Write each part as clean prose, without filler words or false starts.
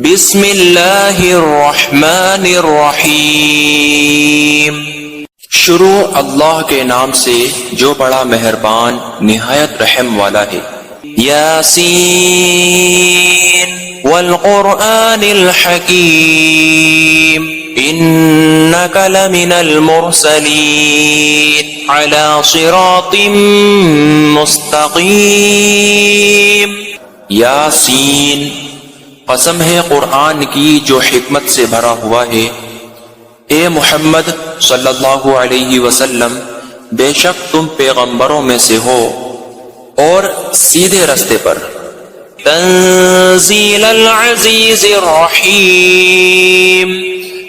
بسم اللہ الرحمن الرحیم۔ شروع اللہ کے نام سے جو بڑا مہربان نہایت رحم والا ہے۔ یاسین والقرآن الحکیم انک لمن المرسلین علی صراط مستقیم۔ یاسین، قسم ہے قرآن کی جو حکمت سے بھرا ہوا ہے۔ اے محمد صلی اللہ علیہ وسلم، بے شک تم پیغمبروں میں سے ہو اور سیدھے رستے پر۔ تنزیل العزیز الرحیم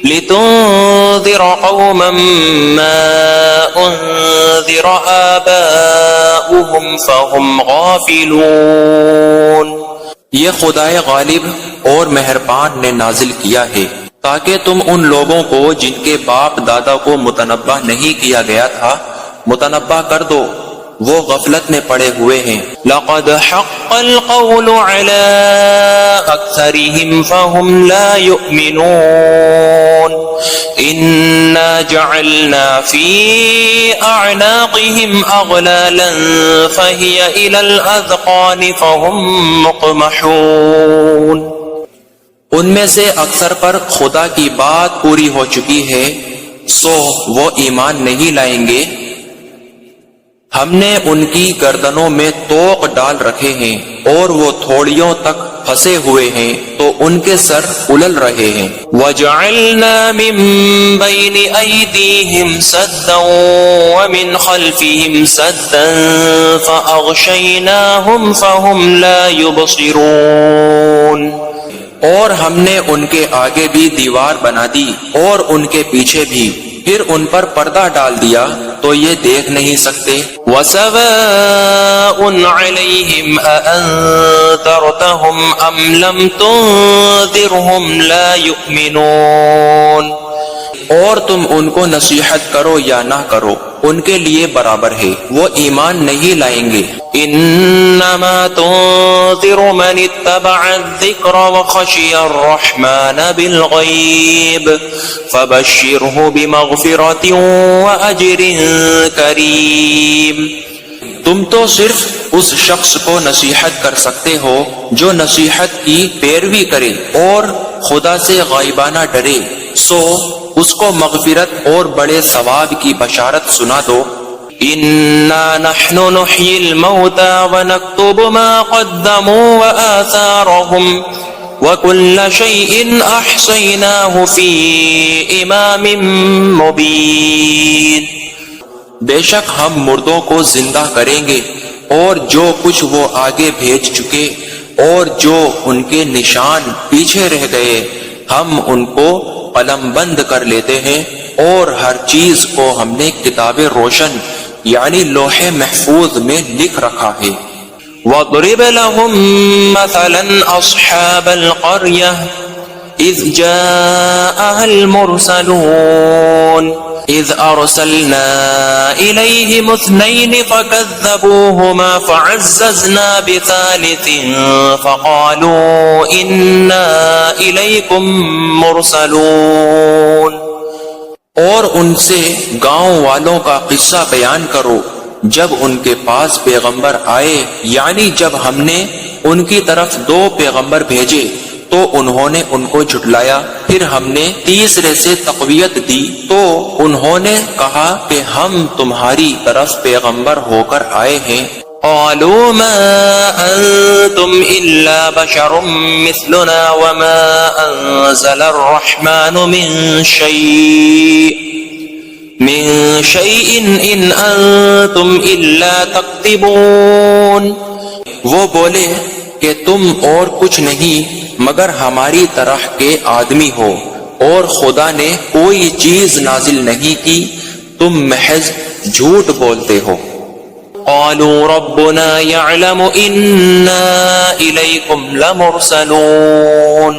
لتنذر قوما ما انذر آباؤهم فهم غافلون۔ یہ خدائے غالب اور مہربان نے نازل کیا ہے تاکہ تم ان لوگوں کو جن کے باپ دادا کو متنبہ نہیں کیا گیا تھا متنبہ کر دو، وہ غفلت میں پڑے ہوئے ہیں۔ لقد حق القول على اکثرهم فهم لا يؤمنون انا جعلنا في اعناقهم اغلالا فهي الى الاذقان فهم مقمحون۔ ان میں سے اکثر پر خدا کی بات پوری ہو چکی ہے، سو وہ ایمان نہیں لائیں گے۔ ہم نے ان کی گردنوں میں طوق ڈال رکھے ہیں اور وہ تھوڑیوں تک پھنسے ہوئے ہیں تو ان کے سر الل رہے ہیں۔ وَجَعَلْنَا مِن بَيْنِ أَيْدِيهِمْ سَدًّا وَمِنْ خَلْفِهِمْ سَدًّا فَأَغْشَيْنَاهُمْ فَهُمْ لَا يُبْصِرُونَ۔ اور ہم نے ان کے آگے بھی دیوار بنا دی اور ان کے پیچھے بھی، پھر ان پر پردہ ڈال دیا تو یہ دیکھ نہیں سکتے۔ وَسَوَاءٌ عَلَيْهِمْ أَأَنذَرْتَهُمْ أَمْ لَمْ تُنذِرْهُمْ لَا يُؤْمِنُونَ۔ اور تم ان کو نصیحت کرو یا نہ کرو، ان کے لیے برابر ہے، وہ ایمان نہیں لائیں گے۔ انما تنذر من اتبع الذکر وخشی الرحمن بالغیب فبشرہ بمغفرۃ واجر کریم۔ تم تو صرف اس شخص کو نصیحت کر سکتے ہو جو نصیحت کی پیروی کرے اور خدا سے غائبانہ ڈرے، سو اس کو مغفرت اور بڑے ثواب کی بشارت سنا دو۔ اِنَّا نَحْنُ نُحْيِي الْمَوْتَى وَنَكْتُبُ مَا قَدَّمُوا وَآثَارَهُمْ وَكُلَّ شَيْءٍ أَحْصَيْنَاهُ فِي إِمَامٍ مُبِينٍ۔ بے شک ہم مردوں کو زندہ کریں گے اور جو کچھ وہ آگے بھیج چکے اور جو ان کے نشان پیچھے رہ گئے ہم ان کو قلم بند کر لیتے ہیں، اور ہر چیز کو ہم نے کتاب روشن یعنی لوح محفوظ میں لکھ رکھا ہے۔ وَاضْرِبْ لَهُم مَّثَلًا أَصْحَابَ الْقَرْيَةِ إِذْ جَاءَهَا الْمُرْسَلُونَ إِذْ أَرْسَلْنَا إِلَيْهِمُ اثْنَيْنِ فَكَذَّبُوهُمَا فَعَزَّزْنَا بِثَالِثٍ فَقَالُوا إِنَّا إِلَيْكُمْ مُرْسَلُونَ۔ اور ان سے گاؤں والوں کا قصہ بیان کرو جب ان کے پاس پیغمبر آئے، یعنی جب ہم نے ان کی طرف 2 پیغمبر بھیجے تو انہوں نے ان کو جھٹلایا، پھر ہم نے تیسرے سے تقویت دی تو انہوں نے کہا کہ ہم تمہاری طرف پیغمبر ہو کر آئے ہیں۔ قالوا ما انتم الا بشر مثلنا وما انزل الرحمن من شيء ان انتم الا تكذبون۔ وہ بولے کہ تم اور کچھ نہیں مگر ہماری طرح کے آدمی ہو اور خدا نے کوئی چیز نازل نہیں کی، تم محض جھوٹ بولتے ہو۔ قالوا ربنا يعلم إنا إليكم لمرسلون۔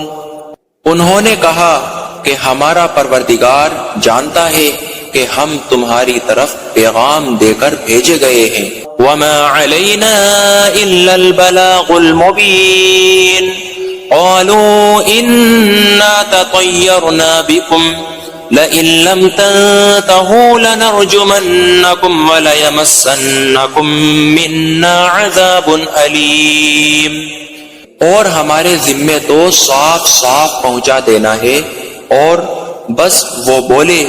انہوں نے کہا کہ ہمارا پروردگار جانتا ہے کہ ہم تمہاری طرف پیغام دے کر بھیجے گئے ہیں۔ وما علينا إلا البلاغ المبين قالوا إنا تطيرنا بكم لئن لم تنتهوا لنرجمنكم وليمسنكم منا عذاب أليم۔ اور ہمارے ذمے تو صاف صاف پہنچا دینا ہے، اور بس وہ بولے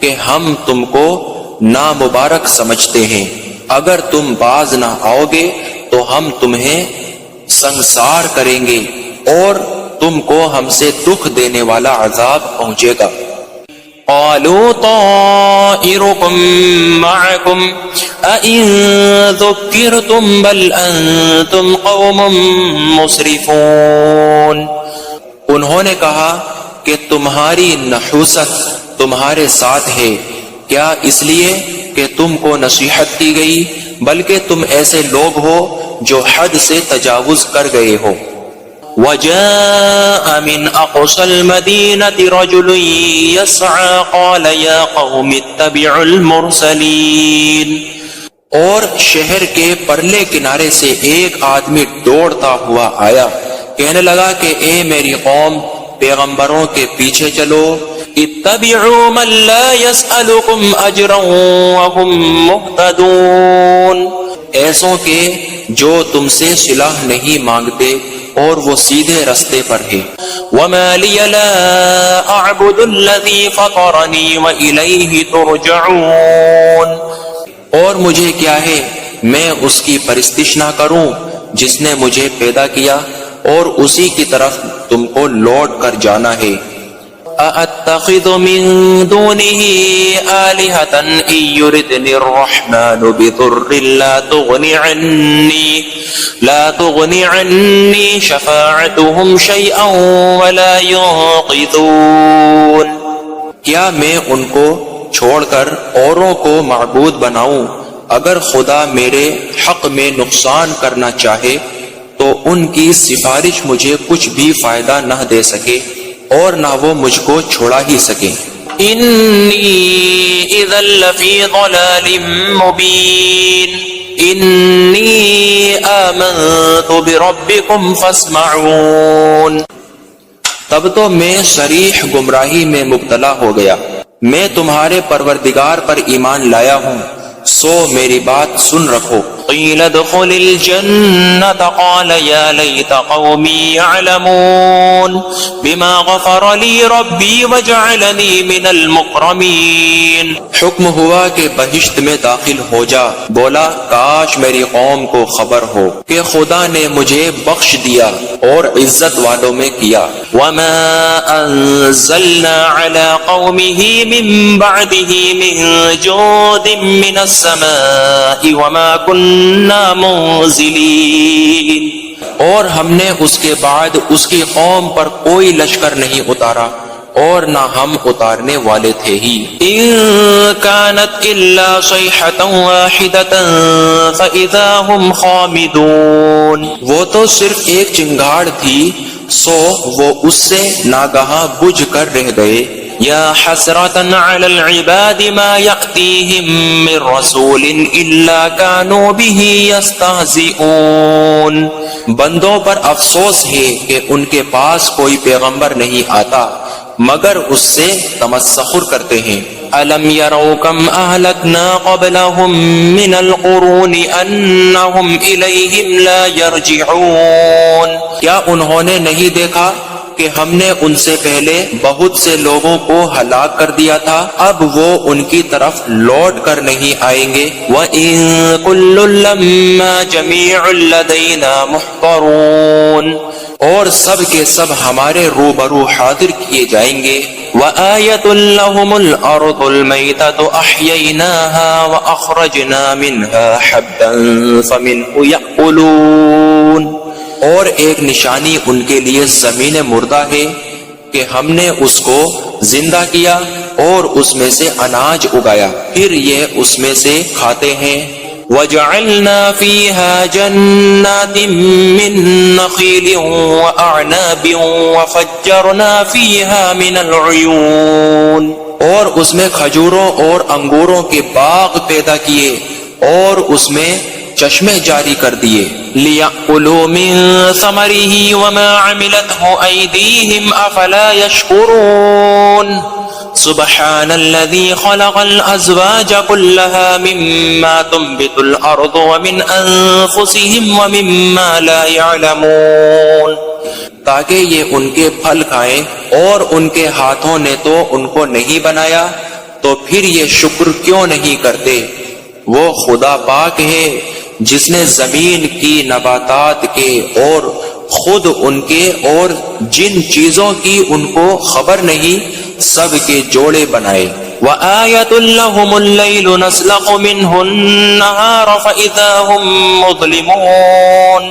کہ ہم تم کو نامبارک سمجھتے ہیں، اگر تم باز نہ آؤ گے تو ہم تمہیں سنسار کریں گے اور تم کو ہم سے دکھ دینے والا عذاب پہنچے گا۔ قالوا طائركم معكم أئن ذكرتم بل أنتم قوم مسرفون۔ انہوں نے کہا کہ تمہاری نحوست تمہارے ساتھ ہے، کیا اس لیے کہ تم کو نصیحت کی گئی، بلکہ تم ایسے لوگ ہو جو حد سے تجاوز کر گئے ہو۔ وجاء من أقصى المدينة رجل يسعى قال يا قوم اتبعوا المرسلين۔ اور شہر کے پرلے کنارے سے ایک آدمی دوڑتا ہوا آیا، کہنے لگا کہ اے میری قوم، پیغمبروں کے پیچھے چلو۔ اتبعوا من لا يسألكم اجرا وهم مهتدون، ایسوں کے جو تم سے صلہ نہیں مانگتے اور وہ سیدھے رستے پر ہے۔ وما لي لا اعبد الذي فطرني واليه ترجعون، اور مجھے کیا ہے میں اس کی پرستش نہ کروں جس نے مجھے پیدا کیا اور اسی کی طرف تم کو لوٹ کر جانا ہے۔ أَأَتَّخِذُ مِن دُونِهِ آلِهَةً إِن يُرِدْنِ الرَّحْمَنُ بِضُرٍّ لا تغني عني شفاعتهم شيئا ولا ينقذون۔ کیا میں ان کو چھوڑ کر اوروں کو معبود بناؤں؟ اگر خدا میرے حق میں نقصان کرنا چاہے تو ان کی سفارش مجھے کچھ بھی فائدہ نہ دے سکے اور نہ وہ مجھ کو چھوڑا ہی سکے۔ انی اذا لفی ضلال مبین انی آمنت بربکم فاسمعون۔ تب تو میں صریح گمراہی میں مبتلا ہو گیا، میں تمہارے پروردگار پر ایمان لایا ہوں، سو میری بات سن رکھو۔ قیل ادخل الجنة قال یا لیت قومی یعلمون بما غفر لی ربی وجعلنی من المکرمین۔ حکم ہوا کہ بہشت میں داخل ہو جا، بولا کاش میری قوم کو خبر ہو کہ خدا نے مجھے بخش دیا اور عزت والوں میں کیا۔ وما انزلنا على قومه من بعده من جود من السماء وما كنا منزلين، اور ہم نے اس کے بعد اس کی قوم پر کوئی لشکر نہیں اتارا اور نہ ہم اتارنے والے تھے ہی۔ ان كانت الا صيحة واحدة فاذا هم خامدون، وہ تو صرف ایک چنگاڑ تھی سو وہ اس سے ناگہاں بجھ کر رہ گئے۔ یا حسرة على العباد ما يأتيهم من رسول الا كانوا به يستهزئون، بندوں پر افسوس ہے کہ ان کے پاس کوئی پیغمبر نہیں آتا مگر اس سے تمسخر کرتے ہیں۔ أَلَمْ يَرَوْا كَمْ أَهْلَكْنَا قَبْلَهُمْ مِنَ الْقُرُونِ أَنَّهُمْ إِلَيْهِمْ لَا يَرْجِعُونَ، کیا انہوں نے نہیں دیکھا کہ ہم نے ان سے پہلے بہت سے لوگوں کو ہلاک کر دیا تھا، اب وہ ان کی طرف لوٹ کر نہیں آئیں گے۔ وَإِن كُلٌّ لَّمَّا جَمِيعٌ لَّدَيْنَا مُحْضَرُونَ، اور سب کے سب ہمارے روبرو حاضر کیے جائیں گے۔ وَآيَةٌ لَّهُمُ الْأَرْضُ الْمَيْتَةُ أَحْيَيْنَاهَا وَأَخْرَجْنَا مِنْهَا حَبًّا فَمِنْهُ يَأْكُلُونَ، اور ایک نشانی ان کے لیے زمین مردہ ہے کہ ہم نے اس کو زندہ کیا اور اس میں سے اناج اگایا، پھر یہ اس میں سے کھاتے ہیں۔ وَجَعَلْنَا فِيهَا جَنَّاتٍ مِّن نَّخِيلٍ وَأَعْنَابٍ وَفَجَّرْنَا فِيهَا مِنَ الْعُيُونِ، اور اس میں کھجوروں اور انگوروں کے باغ پیدا کیے اور اس میں چشمے جاری کر دیے. لِيَأْكُلُوا مِن ثَمَرِهِ وَمَا عَمِلَتْهُ أَيْدِيهِمْ أَفَلَا يَشْكُرُونَ سبحان الذي خلق الأزواج كلها مما تنبت الأرض ومن أنفسهم ومما لا يعلمون. تاکہ یہ ان کے پھل کھائیں، اور ان کے ہاتھوں نے تو ان کو نہیں بنایا، تو پھر یہ شکر کیوں نہیں کرتے؟ وہ خدا پاک ہے جس نے زمین کی نباتات کے اور خود ان کے اور جن چیزوں کی ان کو خبر نہیں سب کے جوڑے بنائے. وَآيَةٌ لَهُمُ اللَّيْلُ نَسْلَخُ مِنْهُ النَّهَارَ فَإِذَا هُمْ مُظْلِمُونَ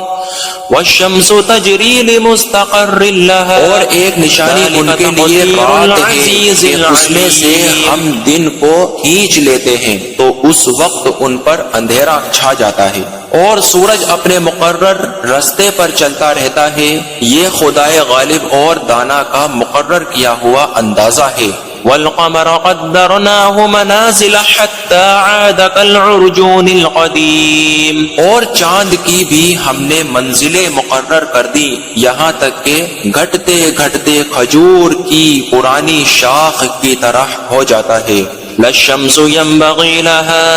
وَالشَّمْسُ تَجْرِي لِمُسْتَقَرٍّ لَهَا. اور ایک نشانی ان کے لیے رات ہے کہ اس میں سے ہم دن کو کھینچ لیتے ہیں تو اس وقت ان پر اندھیرا چھا جاتا ہے، اور سورج اپنے مقرر رستے پر چلتا رہتا ہے. یہ خدائے غالب اور دانا کا مقرر کیا ہوا اندازہ ہے. والقمر قدرناه منازل حتى عاد كالعرجون القديم. اور چاند کی بھی ہم نے منزلیں مقرر کر دی یہاں تک کہ گھٹتے گھٹتے کھجور کی پرانی شاخ کی طرح ہو جاتا ہے. للشمس ينبغي لها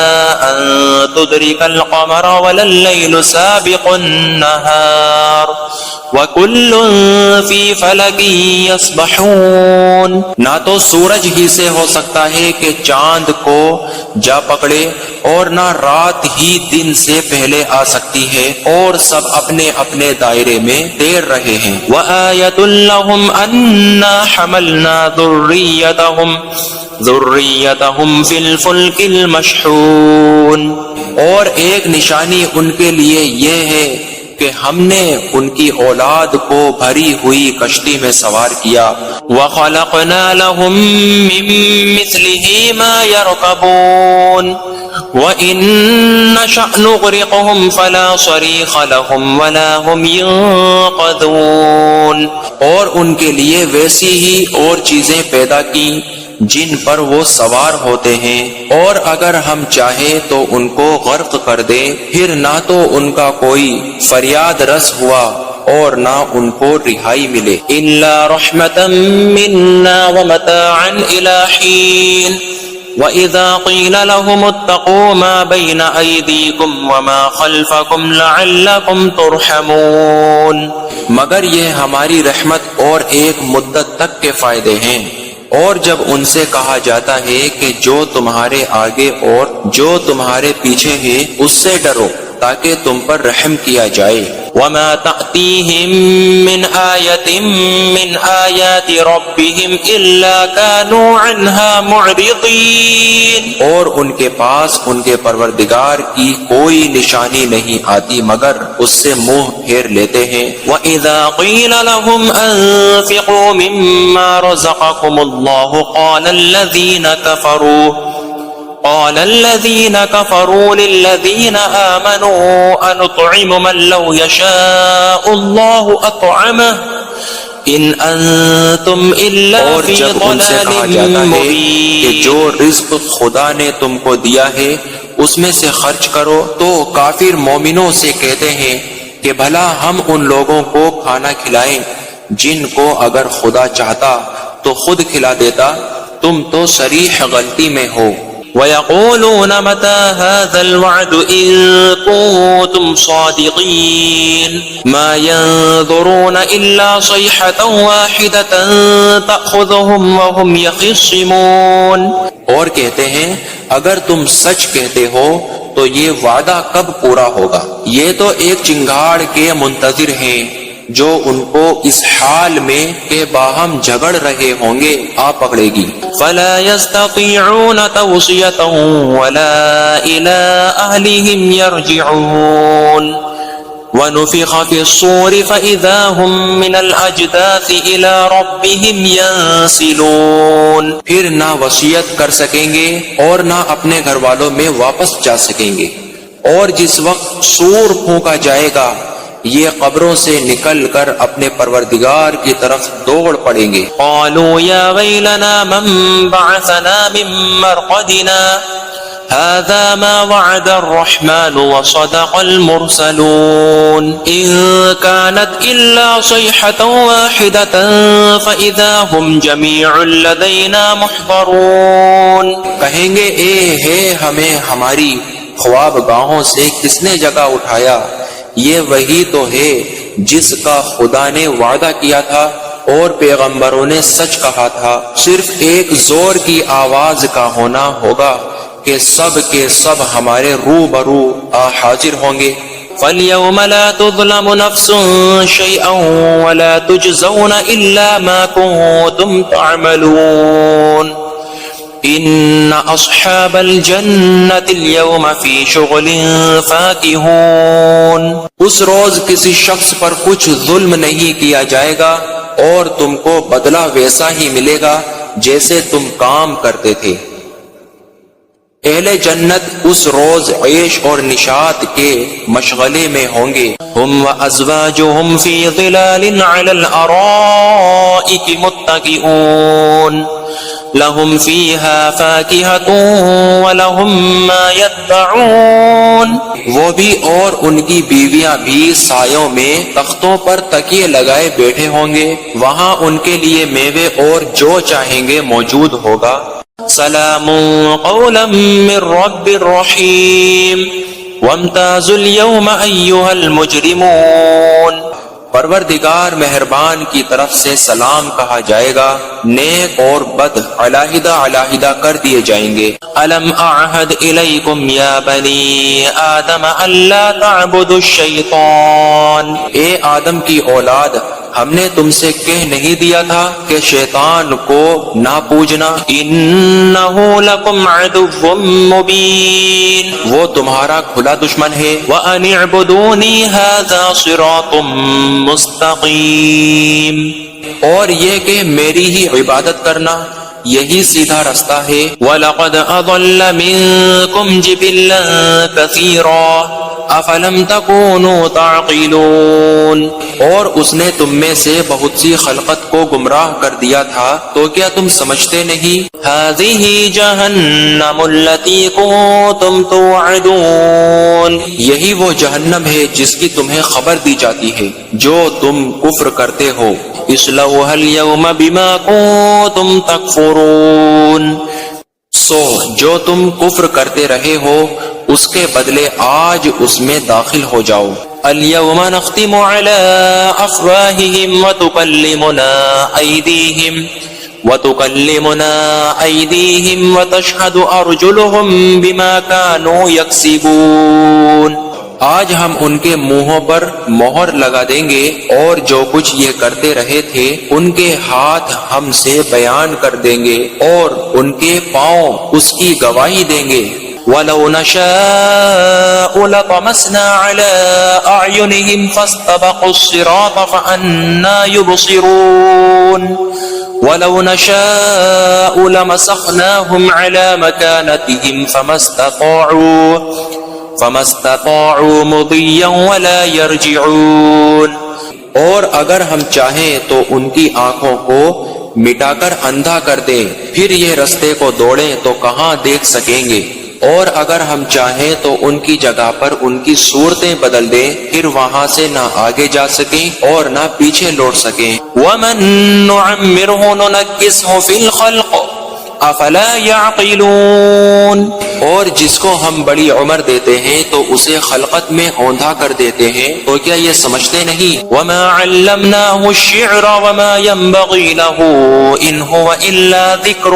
أن تدرك القمر ولا الليل سابق النهار وكل في فلك يسبحون. نہ تو سورج ہی سے ہو سکتا ہے کہ چاند کو جا پکڑے، اور نہ رات ہی دن سے پہلے آ سکتی ہے، اور سب اپنے اپنے دائرے میں تیر رہے ہیں. وَآيَةٌ لَهُمْ أَنَّا حَمَلْنَا ذُرِّيَّتَهُمْ فِي الْفُلْكِ الْمَشْحُونِ. اور ایک نشانی ان کے لیے یہ ہے کہ ہم نے ان کی اولاد کو بھری ہوئی کشتی میں سوار کیا. وَخَلَقْنَا لَهُم مِّن مِّثْلِهِ مَا يَرْكَبُونَ وَإِن نَّشَأْ نُغْرِقْهُمْ فَلَا صَرِيخَ لَهُمْ وَلَا هُمْ يُنقَذُونَ. اور ان کے لیے ویسی ہی اور چیزیں پیدا کی جن پر وہ سوار ہوتے ہیں، اور اگر ہم چاہیں تو ان کو غرق کر دیں، پھر نہ تو ان کا کوئی فریاد رس ہوا اور نہ ان کو رہائی ملے. إِلَّا رَحْمَةً مِّنَّا وَمَتَاعًا إِلَى حِينٍ وَإِذَا قِيلَ لَهُمُ اتَّقُوا مَا بَيْنَ أَيْدِيكُمْ وَمَا خَلْفَكُمْ لَعَلَّكُمْ تُرْحَمُونَ. مگر یہ ہماری رحمت اور ایک مدت تک کے فائدے ہیں. اور جب ان سے کہا جاتا ہے کہ جو تمہارے آگے اور جو تمہارے پیچھے ہے اس سے ڈرو تاکہ تم پر رحم کیا جائے. وَمَا تَأْتِيهِم مِّنْ آيَةٍ مِّنْ آيَاتِ رَبِّهِمْ إِلَّا كَانُوا عَنْهَا مُعْرِضِينَ. اور ان کے پاس ان کے پروردگار کی کوئی نشانی نہیں آتی مگر اس سے منہ پھیر لیتے ہیں. وَإِذَا قِيلَ لَهُمْ أَنفِقُوا مِمَّا رَزَقَكُمُ اللَّهُ قال الذين كفروا للذين آمنوا أنطعم من لو يشاء الله أطعمه إن أنتم إلا في ضلال مبين. کہ جو رزق خدا نے تم کو دیا ہے اس میں سے خرچ کرو، تو کافر مومنوں سے کہتے ہیں کہ بھلا ہم ان لوگوں کو کھانا کھلائیں جن کو اگر خدا چاہتا تو خود کھلا دیتا، تم تو صریح غلطی میں ہو. وَيَقُولُونَ مَتَى هَذَا الْوَعْدُ إِن كُنتُمْ صَادِقِينَ مَا يَنظُرُونَ إِلَّا صَيْحَةً وَاحِدَةً تَأْخُذُهُمْ وَهُمْ يَخِصِّمُونَ. اور کہتے ہیں اگر تم سچ کہتے ہو تو یہ وعدہ کب پورا ہوگا؟ یہ تو ایک چنگاڑ کے منتظر ہیں جو ان کو اس حال میں کہ باہم جھگڑ رہے ہوں گے آ پکڑے گی. فَلَا يَسْتَطِيعُونَ تَوْصِيَةً وَلَا إِلَىٰ أَهْلِهِمْ يَرْجِعُونَ. وَنُفِخَ فِي الصُّورِ فَإِذَا هُم مِّنَ الْأَجْدَاثِ إِلَىٰ رَبِّهِمْ يَنسِلُونَ. پھر نہ وصیت کر سکیں گے اور نہ اپنے گھر والوں میں واپس جا سکیں گے. اور جس وقت سور پھونکا جائے گا یہ قبروں سے نکل کر اپنے پروردگار کی طرف دوڑ پڑیں گے. قالوا یا ویلنا من بعثنا من مرقدنا هذا ما وعد الرحمن وصدق المرسلون إن كانت إلا صيحة واحدة فإذا هم جميع لدينا محضرون. کہیں گے اے ہمیں ہماری خواب گاہوں سے کس نے جگہ اٹھایا؟ یہ وہی تو ہے جس کا خدا نے وعدہ کیا تھا اور پیغمبروں نے سچ کہا تھا. صرف ایک زور کی آواز کا ہونا ہوگا کہ سب کے سب ہمارے روبرو حاضر ہوں گے. فَالْيَوْمَ لَا تُظْلَمُ نَفْسٌ شَيْئًا وَلَا تُجْزَوْنَ إِلَّا مَا كُنتُمْ تَعْمَلُونَ إِنَّ أَصْحَابَ الْجَنَّةِ الْيَوْمَ فِي شُغْلٍ فَاكِهُونَ. اس روز کسی شخص پر کچھ ظلم نہیں کیا جائے گا اور تم کو بدلہ ویسا ہی ملے گا جیسے تم کام کرتے تھے. اہل جنت اس روز عیش اور نشاط کے مشغلے میں ہوں گے. ہم وازواجہم فی ظلال علی الارائک متکئون لہم فیہا فاکہۃ ولہم ما یدعون. وہ بھی اور ان کی بیویاں بھی سایوں میں تختوں پر تکیے لگائے بیٹھے ہوں گے. وہاں ان کے لیے میوے اور جو چاہیں گے موجود ہوگا. سلام قولا من رب الرحیم وامتازوا اليوم ایھا المجرمون. پروردگار مہربان کی طرف سے سلام کہا جائے گا، نیک اور بد علیحدہ علیحدہ کر دیے جائیں گے. الم اعہد الیکم یا بنی آدم الا تعبدوا الشیطان. اے آدم کی اولاد، ہم نے تم سے کہہ نہیں دیا تھا کہ شیطان کو نہ پوجنا. انہ لکم عدو مبین. وہ تمہارا کھلا دشمن ہے. وان اعبدونی ھذا صراط مستقیم. اور یہ کہ میری ہی عبادت کرنا یہی سیدھا رستہ ہے. وَلَقَدْ أَضَلَّ مِنكُمْ جِبِلًّا كَثِيرًا أَفَلَمْ تَكُونُوا تَعْقِلُونَ. اور اس نے تم میں سے بہت سی خلقت کو گمراہ کر دیا تھا تو کیا تم سمجھتے نہیں؟ هَذِهِ جَهَنَّمُ الَّتِي كُنتُمْ تُوعَدُونَ. یہی وہ جہنم ہے جس کی تمہیں خبر دی جاتی ہے جو تم کفر کرتے ہو. اصلوها اليوم بما كنتم تكفرون. سو جو تم کفر کرتے رہے ہو اس کے بدلے آج اس میں داخل ہو جاؤ. اليوم نختم على افواههم وتكلمنا ايديهم وتشهد ارجلهم بما كانوا يكسبون. آج ہم ان کے منہوں پر مہر لگا دیں گے اور جو کچھ یہ کرتے رہے تھے ان کے ہاتھ ہم سے بیان کر دیں گے اور ان کے پاؤں اس کی گواہی دیں گے. وَلَوْ نَشَاءُ لَطَمَسْنَا عَلَىٰ أَعْيُنِهِمْ فَاسْتَبَقُوا الصِّرَاطَ فَأَنَّىٰ يُبْصِرُونَ. وَلَوْ نَشَاءُ لَمَسَخْنَاهُمْ عَلَىٰ مَكَانَتِهِمْ فَمَا اسْتَطَاعُوا مُضِيًّا وَلَا يَرْجِعُونَ. اور اگر ہم چاہیں تو ان کی آنکھوں کو مٹا کر اندھا کر دیں، پھر یہ رستے کو دوڑیں تو کہاں دیکھ سکیں گے. اور اگر ہم چاہیں تو ان کی جگہ پر ان کی صورتیں بدل دیں، پھر وہاں سے نہ آگے جا سکیں اور نہ پیچھے لوٹ سکیں. وَمَن نُعَمِّرْهُ نُنَكِّسْهُ فِي الْخَلْقِ افلا يعقلون. اور جس کو ہم بڑی عمر دیتے ہیں تو اسے خلقت میں اوندھا کر دیتے ہیں تو کیا یہ سمجھتے نہیں؟ وما علمناه الشعر وما ينبغي له ان هو الا ذکر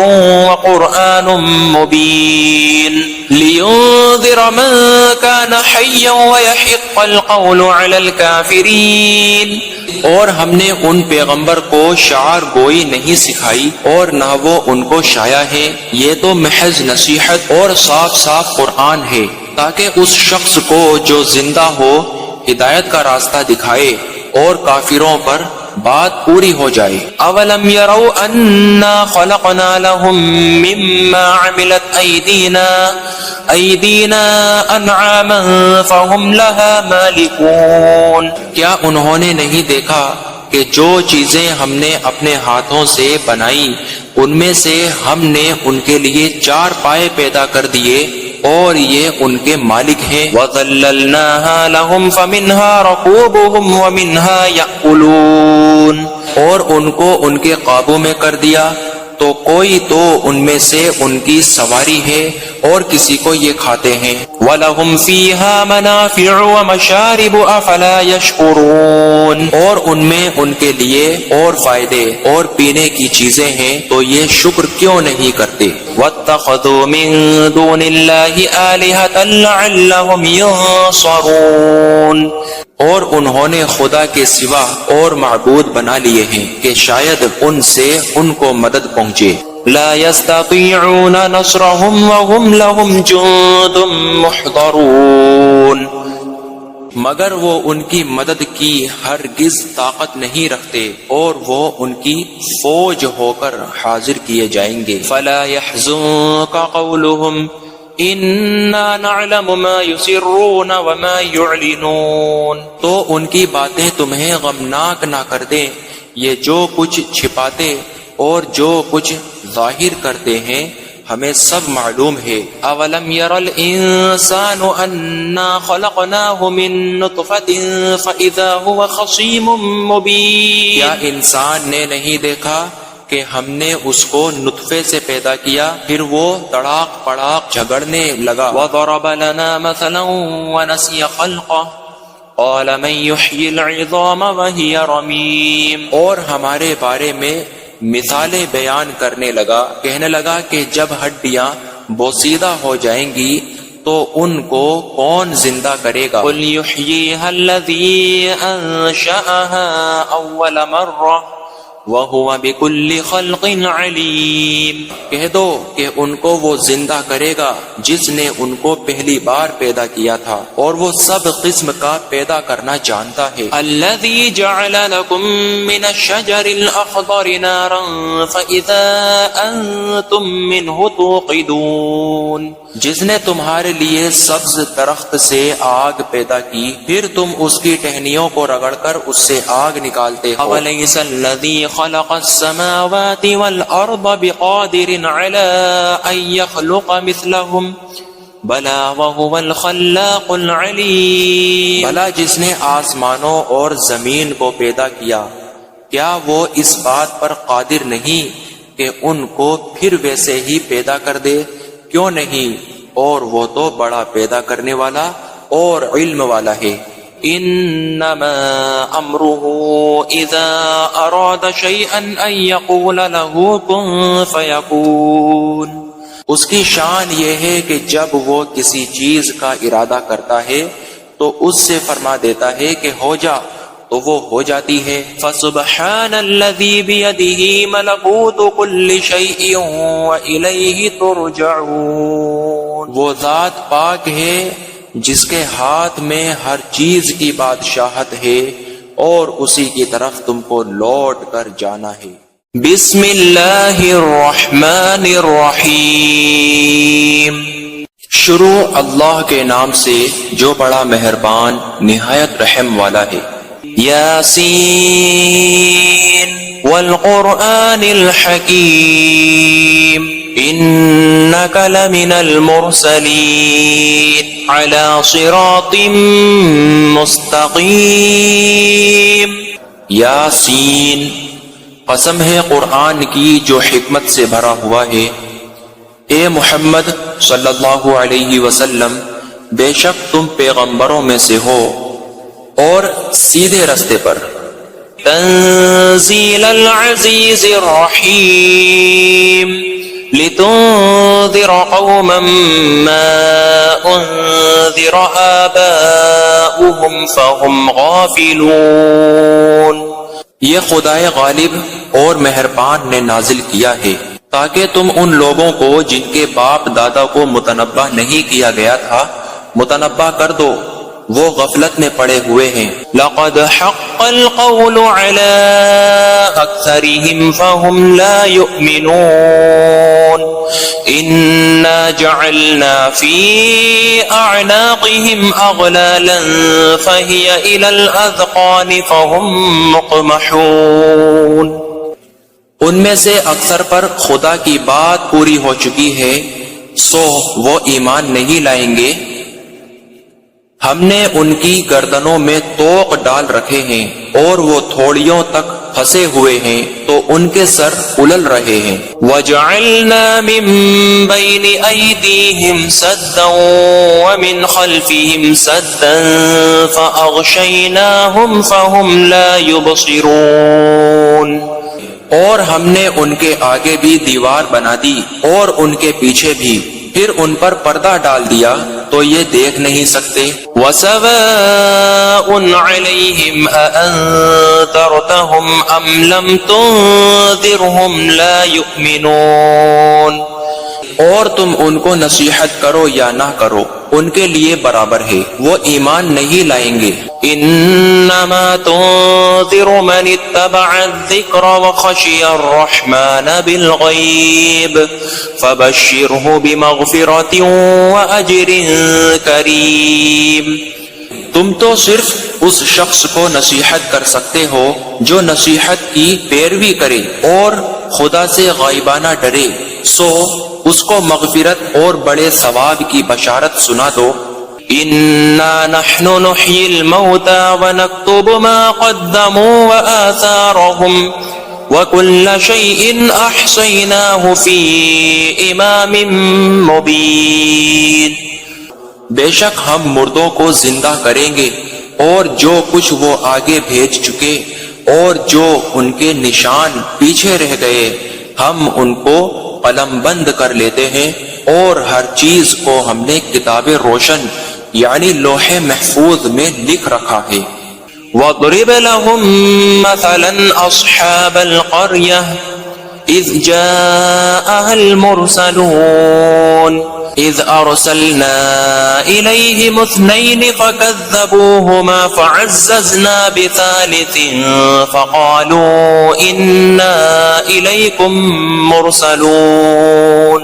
وقرآن مبین لينذر من كان حيا ويحق القول على الكافرين. اور ہم نے ان پیغمبر کو شعر گوئی نہیں سکھائی اور نہ وہ ان کو شایا ہے. یہ تو محض نصیحت اور صاف صاف قرآن ہے تاکہ اس شخص کو جو زندہ ہو ہدایت کا راستہ دکھائے اور کافروں پر بات پوری ہو جائے. اولم يروا انا خلقنا لهم مما عملت ایدینا انعاما فهم لها مالکون. کیا انہوں نے نہیں دیکھا کہ جو چیزیں ہم نے اپنے ہاتھوں سے بنائی ان میں سے ہم نے ان کے لیے چار پائے پیدا کر دیے اور یہ ان کے مالک ہیں۔ وَذَلَّلْنَاهَا لَهُمْ فَمِنْهَا رَكُوبُهُمْ وَمِنْهَا يَأْكُلُونَ، اور ان کو ان کے قابو میں کر دیا، تو کوئی تو ان میں سے ان کی سواری ہے اور کسی کو یہ کھاتے ہیں۔ وَلَهُمْ فِيهَا مَنَافِعُ وَمَشَارِبُ أَفَلَا يَشْكُرُونَ، اور ان میں ان کے لیے اور فائدے اور پینے کی چیزیں ہیں، تو یہ شکر کیوں نہیں کرتے۔ وَاتَّخَذُوا مِن دُونِ اللَّهِ آلِهَةً لَعَلَّهُمْ يَنصَرُونَ، اور انہوں نے خدا کے سوا اور معبود بنا لیے ہیں کہ شاید ان سے ان کو مدد پہنچے۔ لا يستطيعون نصرهم وهم لهم جند محضرون، مگر وہ ان کی مدد کی ہرگز طاقت نہیں رکھتے اور وہ ان کی فوج ہو کر حاضر کیے جائیں گے۔ فلا يحزنك قولهم انا نعلم ما يسرون وما يعلنون، تو ان کی باتیں تمہیں غمناک نہ کر دیں، یہ جو کچھ چھپاتے اور جو کچھ ظاہر کرتے ہیں ہمیں سب معلوم ہے۔ اولم یر الانسان انا خلقناہ من نطفة فاذا هو خصیم مبین، کیا انسان نے نہیں دیکھا کہ ہم نے اس کو نطفے سے پیدا کیا، پھر وہ تڑاک پڑاک جھگڑنے لگا۔ وضرب لنا مثلا ونسی خلقہ قال من يحيي العظام وهي رمیم، اور ہمارے بارے میں مثالیں بیان کرنے لگا، کہنے لگا کہ جب ہڈیاں بوسیدہ ہو جائیں گی تو ان کو کون زندہ کرے گا۔ قل يحييها الذي انشأها اول مرہ وَهُوَ بِكُلِّ خَلْقٍ عَلِيمٌ، کہہ دو کہ ان کو وہ زندہ کرے گا جس نے ان کو پہلی بار پیدا کیا تھا، اور وہ سب قسم کا پیدا کرنا جانتا ہے۔ الَّذِي جَعَلَ لَكُم مِّنَ الشَّجَرِ الْأَخْضَرِ نَارًا فَإِذَا أَنتُم مِّنْهُ تُوقِدُونَ، جس نے تمہارے لیے سبز درخت سے آگ پیدا کی، پھر تم اس کی ٹہنیوں کو رگڑ کر اس سے آگ نکالتے ہو۔ أَوَلَيْسَ الَّذِي خلق السماوات والأرض بقادر على أن يخلق مثلهم بلا وهو الخلاق العليم، بلا جس نے آسمانوں اور زمین کو پیدا کیا، کیا وہ اس بات پر قادر نہیں کہ ان کو پھر ویسے ہی پیدا کر دے؟ کیوں نہیں، اور وہ تو بڑا پیدا کرنے والا اور علم والا ہے۔ انما امره اذا اراد شيئا ان يقول له كن فيكون، اس کی شان یہ ہے کہ جب وہ کسی چیز کا ارادہ کرتا ہے تو اس سے فرما دیتا ہے کہ ہو جا، تو وہ ہو جاتی ہے۔ فسبحان الذي بيده ملكوت كل شيء واليه ترجعون، وہ ذات پاک ہے جس کے ہاتھ میں ہر چیز کی بادشاہت ہے اور اسی کی طرف تم کو لوٹ کر جانا ہے۔ بسم اللہ الرحمن الرحیم، شروع اللہ کے نام سے جو بڑا مہربان نہایت رحم والا ہے۔ یاسین والقرآن الحکیم انک لمن المرسلین علی صراط مستقیم۔ یاسین، قسم ہے قرآن کی جو حکمت سے بھرا ہوا ہے، اے محمد صلی اللہ علیہ وسلم، بے شک تم پیغمبروں میں سے ہو اور سیدھے رستے پر۔ تنزیل العزیز الرحیم لتنذر قوما ما انذر آباؤهم فهم غافلون، یہ خدائے غالب اور مہربان نے نازل کیا ہے تاکہ تم ان لوگوں کو جن کے باپ دادا کو متنبہ نہیں کیا گیا تھا متنبہ کر دو، وہ غفلت میں پڑے ہوئے ہیں۔ لقد حق القول على اکثرهم فهم لا يؤمنون انا جعلنا في اعناقهم اغلالا فهي الى الاذقان فهم مقمحون، ان میں سے اکثر پر خدا کی بات پوری ہو چکی ہے، سو وہ ایمان نہیں لائیں گے۔ ہم نے ان کی گردنوں میں طوق ڈال رکھے ہیں اور وہ تھوڑیوں تک پھنسے ہوئے ہیں تو ان کے سر الل رہے ہیں۔ وَجَعَلْنَا مِن بَيْنِ أَيْدِيهِمْ سَدًّا وَمِنْ خَلْفِهِمْ سَدًّا فَأَغْشَيْنَاهُمْ فَهُمْ لَا يُبْصِرُونَ۔ اور ہم نے ان کے آگے بھی دیوار بنا دی اور ان کے پیچھے بھی، پھر ان پر پردہ ڈال دیا تو یہ دیکھ نہیں سکتے۔ وَسَوَاءٌ عَلَيْهِمْ أَأَنذَرْتَهُمْ أَمْ لَمْ تُنذِرْهُمْ لَا يُؤْمِنُونَ۔ اور تم ان کو نصیحت کرو یا نہ کرو، ان کے لیے برابر ہے، وہ ایمان نہیں لائیں گے۔ انما تنذر من اتبع الذکر وخشی الرحمن بالغیب فبشرہ بمغفرۃ واجر کریم۔ تم تو صرف اس شخص کو نصیحت کر سکتے ہو جو نصیحت کی پیروی کرے اور خدا سے غائبانہ ڈرے، سو اس کو مغفرت اور بڑے ثواب کی بشارت سنا دو۔ اِنَّا نَحْنُ نُحْيِي الْمَوْتَى وَنَكْتُبُ مَا قَدَّمُوا وَآثَارَهُمْ وَكُلَّ شَيْءٍ أَحْصَيْنَاهُ فِي إِمَامٍ مُبِينٍ۔ بے شک ہم مردوں کو زندہ کریں گے اور جو کچھ وہ آگے بھیج چکے اور جو ان کے نشان پیچھے رہ گئے ہم ان کو قلم بند کر لیتے ہیں، اور ہر چیز کو ہم نے کتاب روشن یعنی لوح محفوظ میں لکھ رکھا ہے۔ وَاضْرِبْ لَهُم مَّثَلًا أَصْحَابَ الْقَرْيَةِ إِذْ جَاءَهَا الْمُرْسَلُونَ إِذْ أَرْسَلْنَا إِلَيْهِمُ اثْنَيْنِ فَكَذَّبُوهُمَا فَعَزَّزْنَا بِثَالِثٍ فَقَالُوا إِنَّا إِلَيْكُمْ مُرْسَلُونَ۔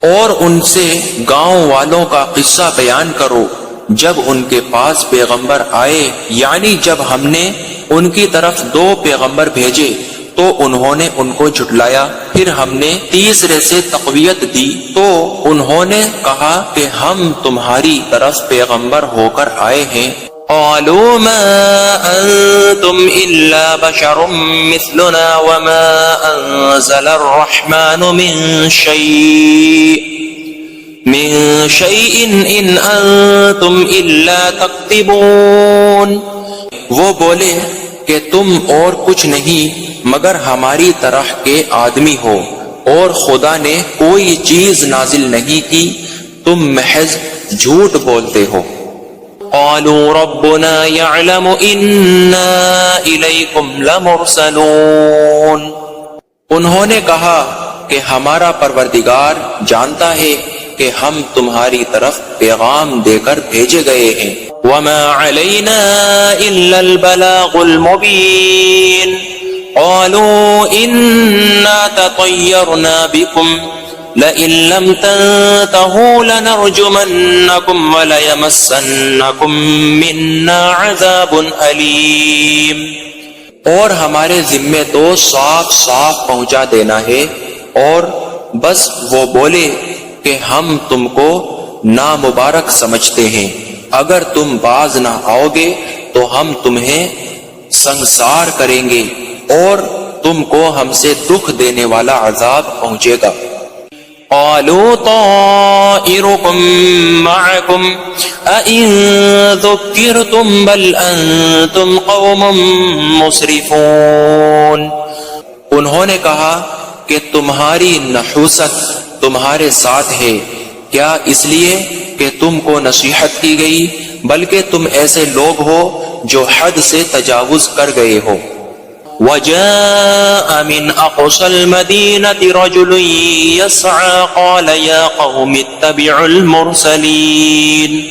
اور ان سے گاؤں والوں کا قصہ بیان کرو جب ان کے پاس پیغمبر آئے، یعنی جب ہم نے ان کی طرف 2 پیغمبر بھیجے تو انہوں نے ان کو جھٹلایا، پھر ہم نے تیسرے سے تقویت دی تو انہوں نے کہا کہ ہم تمہاری طرف پیغمبر ہو کر آئے ہیں۔ قالوا ما انتم الا بشر مثلنا وما انزل الرحمن من شيء ان انتم الا تكذبون۔ وہ بولے کہ تم اور کچھ نہیں مگر ہماری طرح کے آدمی ہو، اور خدا نے کوئی چیز نازل نہیں کی، تم محض جھوٹ بولتے ہو۔ قالوا ربنا يعلم إنا إليكم لمرسلون۔ انہوں نے کہا کہ ہمارا پروردگار جانتا ہے کہ ہم تمہاری طرف پیغام دے کر بھیجے گئے ہیں۔ وما علينا إلا البلاغ المبين۔ قالوا إنا تطيرنا بكم لئن لم تنتهوا لنرجمنكم وليمسنكم منا عذاب أليم۔ اور ہمارے ذمے تو صاف صاف پہنچا دینا ہے، اور بس وہ بولے کہ ہم تم کو نامبارک سمجھتے ہیں، اگر تم باز نہ آؤ گے تو ہم تمہیں سنگسار کریں گے اور تم کو ہم سے دکھ دینے والا عذاب پہنچے گا۔ قالوا طائركم معكم أئن ذكرتم بل أنتم قوم مسرفون۔ انہوں نے کہا کہ تمہاری نحوست تمہارے ساتھ ہے، کیا اس لیے کہ تم کو نصیحت کی گئی، بلکہ تم ایسے لوگ ہو جو حد سے تجاوز کر گئے ہو۔ وجاء من أقصى المدينة رجل يسعى قال يا قوم اتبعوا المرسلين۔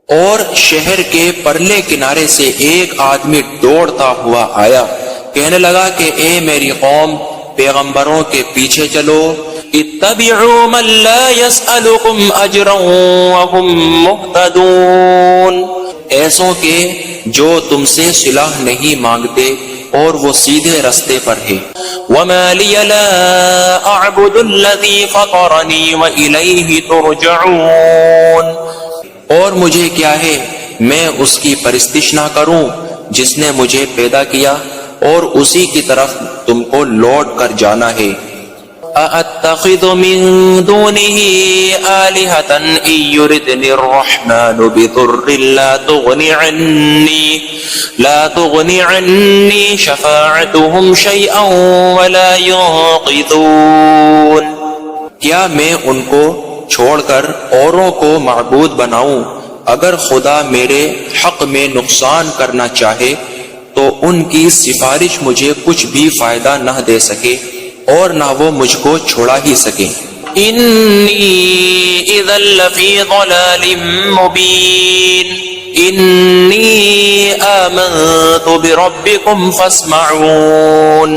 اور شہر کے پرلے کنارے سے ایک آدمی دوڑتا ہوا آیا، کہنے لگا کہ اے میری قوم، پیغمبروں کے پیچھے چلو۔ اتبعوا من لا يسألكم اجرا وهم مهتدون۔ ایسوں کے جو تم سے صلہ نہیں مانگتے اور وہ سیدھے رستے پر ہے۔ وَمَا لِيَ لَا أَعْبُدُ الَّذِي فَطَرَنِي وَإِلَيْهِ تُرْجَعُونَ، اور مجھے کیا ہے میں اس کی پرستش نہ کروں جس نے مجھے پیدا کیا اور اسی کی طرف تم کو لوٹ کر جانا ہے۔ أَأَتَّخِذُ مِن دُونِهِ آلِهَةً إِن يُرِدْنِ الرَّحْمَنُ بِضُرٍّ لا تغني عني شفاعتهم شيئا ولا ينقذون، کیا میں ان کو چھوڑ کر اوروں کو معبود بناؤں؟ اگر خدا میرے حق میں نقصان کرنا چاہے تو ان کی سفارش مجھے کچھ بھی فائدہ نہ دے سکے اور نہ وہ مجھ کو چھوڑا ہی سکے۔ انی اذا لفی ضلال مبین انی آمنت بربکم فاسمعون،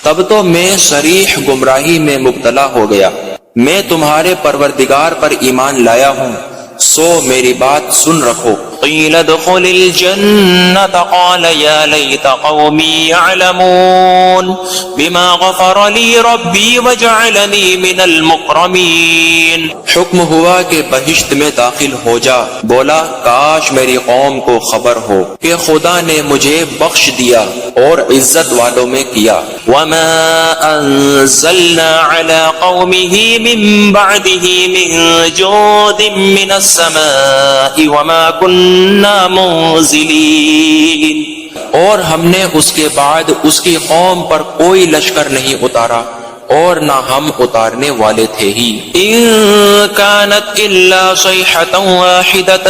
تب تو میں صریح گمراہی میں مبتلا ہو گیا، میں تمہارے پروردگار پر ایمان لایا ہوں سو میری بات سن رکھو۔ قیل ادخل الجنة قال یا لیت قومی یعلمون بما غفر لی ربی وجعلنی من المکرمین، حکم ہوا کہ بہشت میں داخل ہو جا، بولا کاش میری قوم کو خبر ہو کہ خدا نے مجھے بخش دیا اور عزت والوں میں کیا۔ وما انزلنا على قومه من بعده من جود من السماء وما كنا منزلين، اور ہم نے اس کے بعد اس کی قوم پر کوئی لشکر نہیں اتارا اور نہ ہم اتارنے والے تھے ہی۔ ان كانت الا صيحة واحدة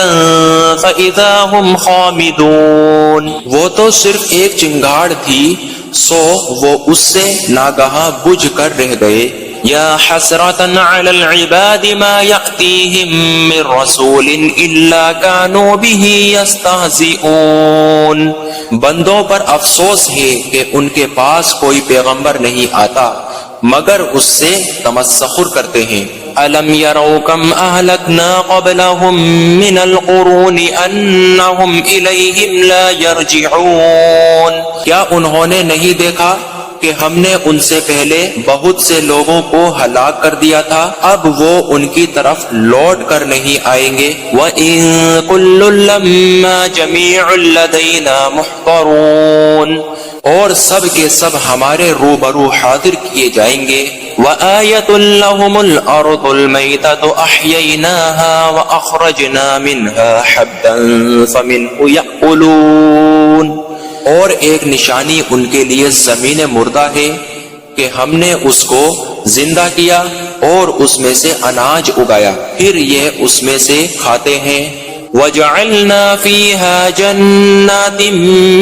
فاذا هم خامدون، وہ تو صرف ایک چنگاڑ تھی سو وہ اس سے ناگہاں بجھ کر رہ گئے۔ یا حسرة على العباد ما يأتيهم من رسول الا كانوا به يستهزئون، بندوں پر افسوس ہے کہ ان کے پاس کوئی پیغمبر نہیں آتا مگر اس سے تمسخر کرتے ہیں۔ أَلَمْ يَرَوْا كَمْ أَهْلَكْنَا قَبْلَهُمْ مِنَ الْقُرُونِ أَنَّهُمْ إِلَيْهِمْ لَا يَرْجِعُونَ، کیا انہوں نے نہیں دیکھا کہ ہم نے ان سے پہلے بہت سے لوگوں کو ہلاک کر دیا تھا، اب وہ ان کی طرف لوٹ کر نہیں آئیں گے۔ وَإِن كُلٌّ لَّمَّا جَمِيعٌ لَّدَيْنَا مُحْضَرُونَ، اور سب کے سب ہمارے روبرو حاضر کیے جائیں گے۔ وَآيَةٌ لَّهُمُ الْأَرْضُ الْمَيْتَةُ أَحْيَيْنَاهَا وَأَخْرَجْنَا مِنْهَا حَبًّا فَمِنْهُ يَأْكُلُونَ، اور ایک نشانی ان کے لیے زمین مردہ ہے کہ ہم نے اس کو زندہ کیا اور اس میں سے اناج اگایا، پھر یہ اس میں سے کھاتے ہیں۔ وَجَعَلْنَا فِيهَا جَنَّاتٍ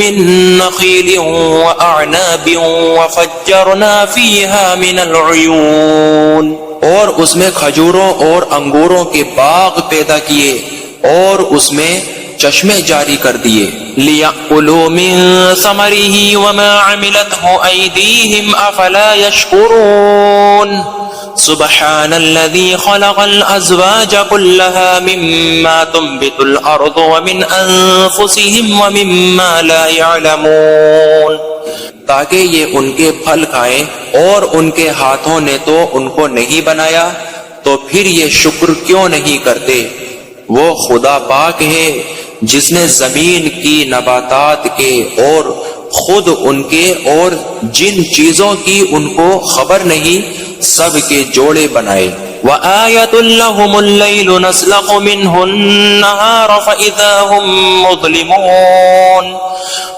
مِّن نَّخِيلٍ وَأَعْنَابٍ وَفَجَّرْنَا فِيهَا مِنَ الْعُيُونِ، اور اس میں کھجوروں اور انگوروں کے باغ پیدا کیے اور اس میں چشمے جاری کر دیے۔ لِيَأْكُلُوا مِن ثَمَرِهِ وَمَا عَمِلَتْهُ أَيْدِيهِمْ أَفَلَا يَشْكُرُونَ سبحان الذي خلق الأزواج كلها مما تنبت الأرض ومن أنفسهم ومما لا يعلمون، تاکہ یہ ان کے پھل کھائیں، اور ان کے ہاتھوں نے تو ان کو نہیں بنایا تو پھر یہ شکر کیوں نہیں کرتے۔ وہ خدا پاک ہے جس نے زمین کی نباتات کے اور خود ان کے اور جن چیزوں کی ان کو خبر نہیں سب کے جوڑے بنائے۔ وَآيَةٌ لَّهُمُ اللَّيْلُ نَسْلَخُ مِنْهُ النَّهَارَ فَإِذَا هُمْ مُظْلِمُونَ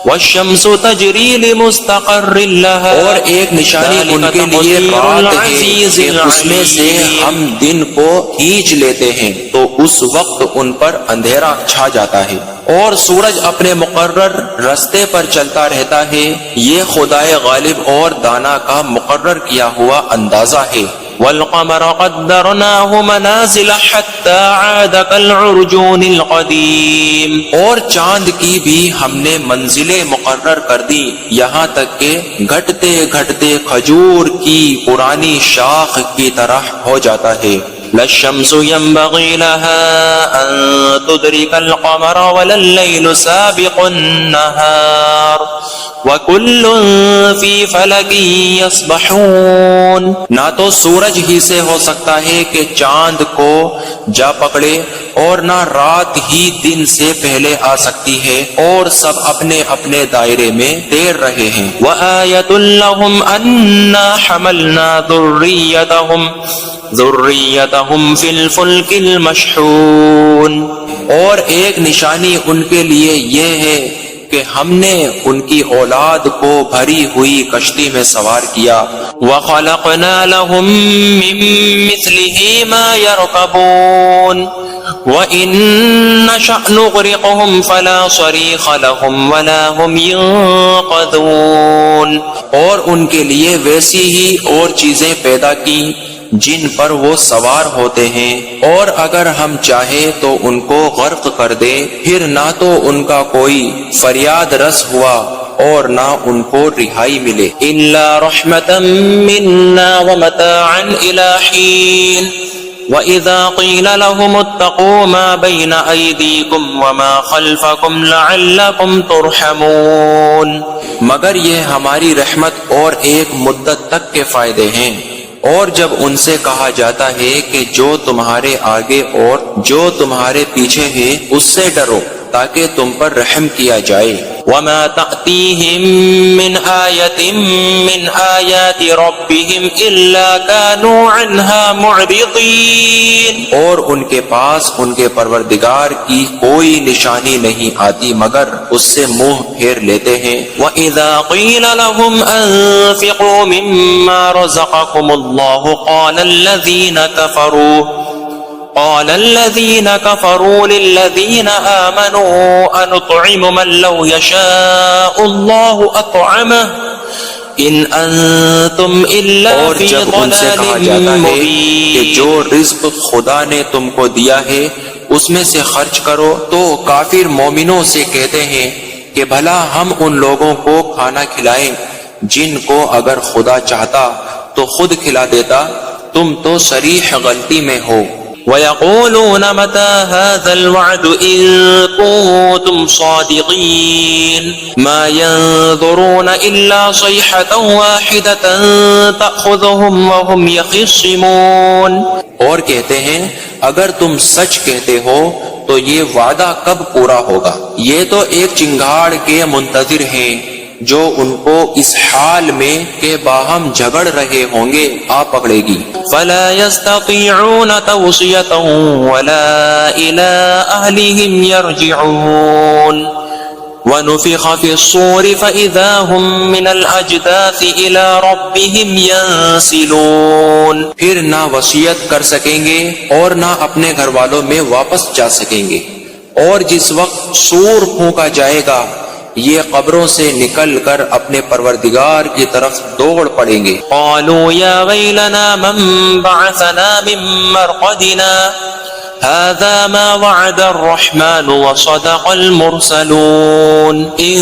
وَالشَّمْسُ تَجْرِي لِمُسْتَقَرٍّ لَّهَا، اور ایک نشانی ان کے لیے رات ہے کہ اس میں سے ہم دن کو کھینچ لیتے ہیں تو اس وقت ان پر اندھیرا چھا جاتا ہے، اور سورج اپنے مقرر رستے پر چلتا رہتا ہے، یہ خدائے غالب اور دانا کا مقرر کیا ہوا اندازہ ہے۔ والقمر قدرناه منازل حتى عاد كالعرجون القديم، اور چاند کی بھی ہم نے منزلیں مقرر کر دی یہاں تک کہ گھٹتے گھٹتے کھجور کی پرانی شاخ کی طرح ہو جاتا ہے۔ لا الشمس ينبغي لها أن تدرك القمر ولا الليل سابق النهار وكل في فلك يسبحون. نہ تو سورج ہی سے ہو سکتا ہے کہ چاند کو جا پکڑے، اور نہ رات ہی دن سے پہلے آ سکتی ہے، اور سب اپنے اپنے دائرے میں تیر رہے ہیں. وَآيَةٌ لَهُمْ أَنَّا حَمَلْنَا ذُرِّيَّتَهُمْ فِي الْفُلْكِ الْمَشْحُونِ. اور ایک نشانی ان کے لیے یہ ہے کہ ہم نے ان کی اولاد کو بھری ہوئی کشتی میں سوار کیا. وَخَلَقْنَا لَهُم مِّن مِّثْلِهِ مَا يَرْكَبُونَ وَإِن نَّشَأْ نُغْرِقْهُمْ فَلَا صَرِيخَ لَهُمْ وَلَا هُمْ يُنقَذُونَ. اور ان کے لیے ویسی ہی اور چیزیں پیدا کی جن پر وہ سوار ہوتے ہیں، اور اگر ہم چاہیں تو ان کو غرق کر دے، پھر نہ تو ان کا کوئی فریاد رس ہوا اور نہ ان کو رہائی ملے. إِلَّا رَحْمَةً مِّنَّا وَمَتَاعًا إِلَى حِينٍ وَإِذَا قِيلَ لَهُمُ اتَّقُوا مَا بَيْنَ أَيْدِيكُمْ وَمَا خَلْفَكُمْ لَعَلَّكُمْ تُرْحَمُونَ. مگر یہ ہماری رحمت اور ایک مدت تک کے فائدے ہیں. اور جب ان سے کہا جاتا ہے کہ جو تمہارے آگے اور جو تمہارے پیچھے ہے اس سے ڈرو تاکہ تم پر رحم کیا جائے. وَمَا تَأْتِيهِم مِّنْ آيَةٍ مِّنْ آيَاتِ رَبِّهِمْ إِلَّا كَانُوا عَنْهَا مُعْرِضِينَ. اور ان کے پاس ان کے پروردگار کی کوئی نشانی نہیں آتی مگر اس سے منہ پھیر لیتے ہیں. وَإِذَا قِيلَ لَهُمْ أَنفِقُوا مِمَّا رَزَقَكُمُ اللَّهُ قال الذين كفروا للذين آمنوا أنطعم من لو يشاء الله أطعمه إن أنتم إلا في ضلال مبين. کہ جو رزق خدا نے تم کو دیا ہے اس میں سے خرچ کرو، تو کافر مومنوں سے کہتے ہیں کہ بھلا ہم ان لوگوں کو کھانا کھلائیں جن کو اگر خدا چاہتا تو خود کھلا دیتا، تم تو صریح غلطی میں ہو. وَيَقُولُونَ مَتَى هَذَا الْوَعْدُ إِن كُنتُمْ صَادِقِينَ مَا يَنظُرُونَ إِلَّا صَيْحَةً وَاحِدَةً تَأْخُذُهُمْ وَهُمْ يَخِصِّمُونَ. اور کہتے ہیں اگر تم سچ کہتے ہو تو یہ وعدہ کب پورا ہوگا؟ یہ تو ایک چنگاڑ کے منتظر ہیں جو ان کو اس حال میں کہ باہم جھگڑ رہے ہوں گے آ پکڑے گی. فَلَا يَسْتَطِيعُونَ تَوْصِيَةً وَلَا إِلَىٰ أَهْلِهِمْ يَرْجِعُونَ. وَنُفِخَ فِي الصُّورِ فَإِذَا هُمْ مِنَ الْأَجْدَاثِ إِلَىٰ رَبِّهِمْ يَنسِلُونَ. پھر نہ وصیت کر سکیں گے اور نہ اپنے گھر والوں میں واپس جا سکیں گے. اور جس وقت سور پھونکا جائے گا یہ قبروں سے نکل کر اپنے پروردگار کی طرف دوڑ پڑیں گے. قالوا یا ویلنا من بعثنا من مرقدنا هذا ما وعد الرحمن وصدق المرسلون ان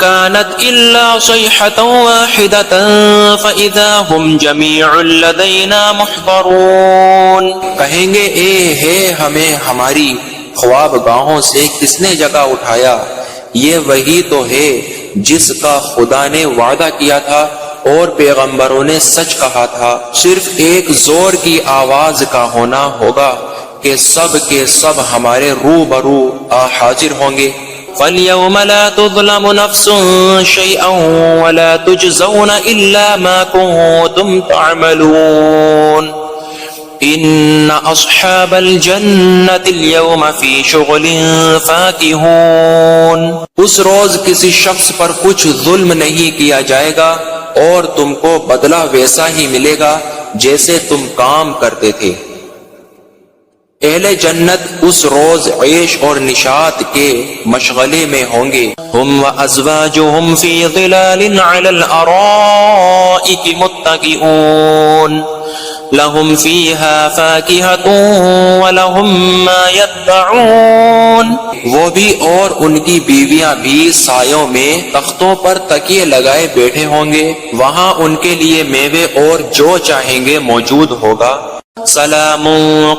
كانت الا صيحة واحدة فاذا هم جميع لدينا محضرون. کہیں گے اے ہے ہمیں ہماری خواب گاہوں سے کس نے جگہ اٹھایا، یہ وہی تو ہے جس کا خدا نے وعدہ کیا تھا اور پیغمبروں نے سچ کہا تھا. صرف ایک زور کی آواز کا ہونا ہوگا کہ سب کے سب ہمارے روبرو حاضر ہوں گے. فَالْيَوْمَ لَا تُظْلَمُ نَفْسٌ شَيْئًا وَلَا تُجْزَوْنَ إِلَّا مَا كُنتُمْ تَعْمَلُونَ ان اصحاب الجنة اليوم فی شغل فاکہون. اس روز کسی شخص پر کچھ ظلم نہیں کیا جائے گا اور تم کو بدلہ ویسا ہی ملے گا جیسے تم کام کرتے تھے. اہل جنت اس روز عیش اور نشاط کے مشغلے میں ہوں گے. ہم وازواجہم فی ظلال علی الارائک متکئون لهم فيها فاكهة ولهم ما يدعون. وہ بھی اور ان کی بیویاں بھی سایوں میں تختوں پر تکیے لگائے بیٹھے ہوں گے، وہاں ان کے لیے میوے اور جو چاہیں گے موجود ہوگا. سلام